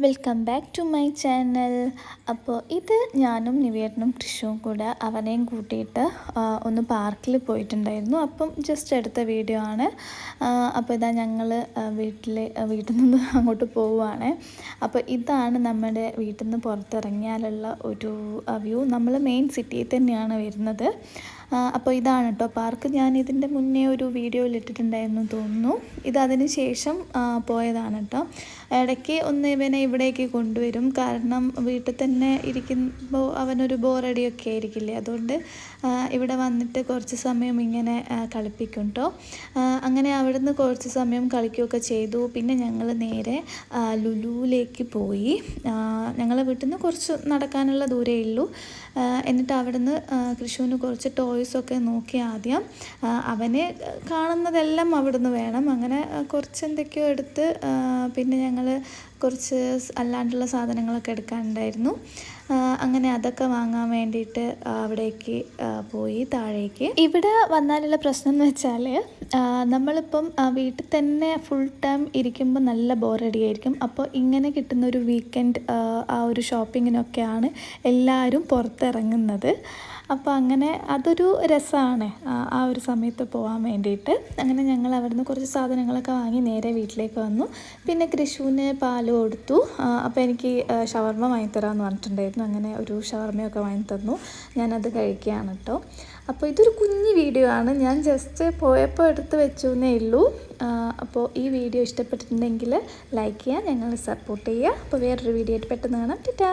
Welcome back to my channel. അപ്പോൾ ഇത് ഞാനും നിവേട്ടനും കൃഷുവും കൂടെ അവനെയും കൂട്ടിയിട്ട് ഒന്ന് പാർക്കിൽ പോയിട്ടുണ്ടായിരുന്നു. അപ്പം ജസ്റ്റ് എടുത്ത വീഡിയോ ആണ്. അപ്പോൾ ഇതാ ഞങ്ങൾ വീട്ടിൽ നിന്ന് അങ്ങോട്ട് പോവുകയാണ്. അപ്പോൾ ഇതാണ് നമ്മുടെ വീട്ടിൽ നിന്ന് പുറത്തിറങ്ങിയാലുള്ള ഒരു വ്യൂ. നമ്മൾ മെയിൻ സിറ്റിയിൽ തന്നെയാണ് വരുന്നത്. അപ്പോൾ ഇതാണ് കേട്ടോ പാർക്ക്. ഞാൻ ഇതിൻ്റെ മുന്നേ ഒരു വീഡിയോയിൽ ഇട്ടിട്ടുണ്ടായിരുന്നു തോന്നുന്നു. ഇതിന് ശേഷം പോയതാണ് കേട്ടോ. ഇടയ്ക്ക് ഒന്ന് ഇവനെ ഇവിടേക്ക് കൊണ്ടുവരും. കാരണം വീട്ടിൽ തന്നെ ഇരിക്കുമ്പോൾ അവനൊരു ബോറടിയൊക്കെ ആയിരിക്കില്ലേ. അതുകൊണ്ട് ഇവിടെ വന്നിട്ട് കുറച്ച് സമയം ഇങ്ങനെ കളിപ്പിക്കും കേട്ടോ. അങ്ങനെ അവിടുന്ന് കുറച്ച് സമയം കളിക്കുകയൊക്കെ ചെയ്തു. പിന്നെ ഞങ്ങൾ നേരെ ലുലുവിലേക്ക് പോയി. ഞങ്ങളെ വീട്ടിൽ നിന്ന് കുറച്ച് നടക്കാനുള്ള ദൂരമേ ഉള്ളൂ. എന്നിട്ട് അവിടുന്ന് കൃഷുവിന് കുറച്ച് ടോയ്സൊക്കെ നോക്കി. ആദ്യം അവന് കാണുന്നതെല്ലാം അവിടുന്ന് വേണം. അങ്ങനെ കുറച്ച് എന്തൊക്കെയോ എടുത്ത് പിന്നെ ഞങ്ങൾ കുറച്ച് അല്ലാണ്ടുള്ള സാധനങ്ങളൊക്കെ എടുക്കാനുണ്ടായിരുന്നു. അങ്ങനെ അതൊക്കെ വാങ്ങാൻ വേണ്ടിയിട്ട് അവിടേക്ക് പോയി താഴേക്ക്. ഇവിടെ വന്നാലുള്ള പ്രശ്നം എന്ന് വെച്ചാൽ നമ്മളിപ്പം വീട്ടിൽ തന്നെ ഫുൾ ടൈം ഇരിക്കുമ്പോൾ നല്ല ബോറടിയായിരിക്കും. അപ്പോൾ ഇങ്ങനെ കിട്ടുന്ന ഒരു വീക്കെൻഡ് ആ ഒരു ഷോപ്പിങ്ങിനൊക്കെയാണ് എല്ലാവരും പുറത്തിറങ്ങുന്നത്. അപ്പോൾ അങ്ങനെ അതൊരു രസമാണ് ആ ഒരു സമയത്ത് പോകാൻ വേണ്ടിയിട്ട്. അങ്ങനെ ഞങ്ങൾ അവിടുന്ന് കുറച്ച് സാധനങ്ങളൊക്കെ വാങ്ങി നേരെ വീട്ടിലേക്ക് വന്നു. പിന്നെ കൃഷുവിന് പാല് കൊടുത്തു. അപ്പോൾ എനിക്ക് ഷവർമ്മ വാങ്ങിത്തരാമെന്ന് പറഞ്ഞിട്ടുണ്ടായിരുന്നു. അങ്ങനെ ഒരു ഷവർമ്മയൊക്കെ വാങ്ങിത്തന്നു. ഞാനത് കഴിക്കുകയാണ് കേട്ടോ. അപ്പോൾ ഇതൊരു കുഞ്ഞു വീഡിയോ ആണ്. ഞാൻ ജസ്റ്റ് പോയപ്പോൾ എടുത്ത് വെച്ചു എന്നേ ഉള്ളൂ. അപ്പോൾ ഈ വീഡിയോ ഇഷ്ടപ്പെട്ടിട്ടുണ്ടെങ്കിൽ ലൈക്ക് ചെയ്യുക, ഞങ്ങൾ സപ്പോർട്ട് ചെയ്യുക. അപ്പോൾ വേറൊരു വീഡിയോ ആയിട്ട് പെട്ടെന്ന് കാണാം. ടാറ്റാ.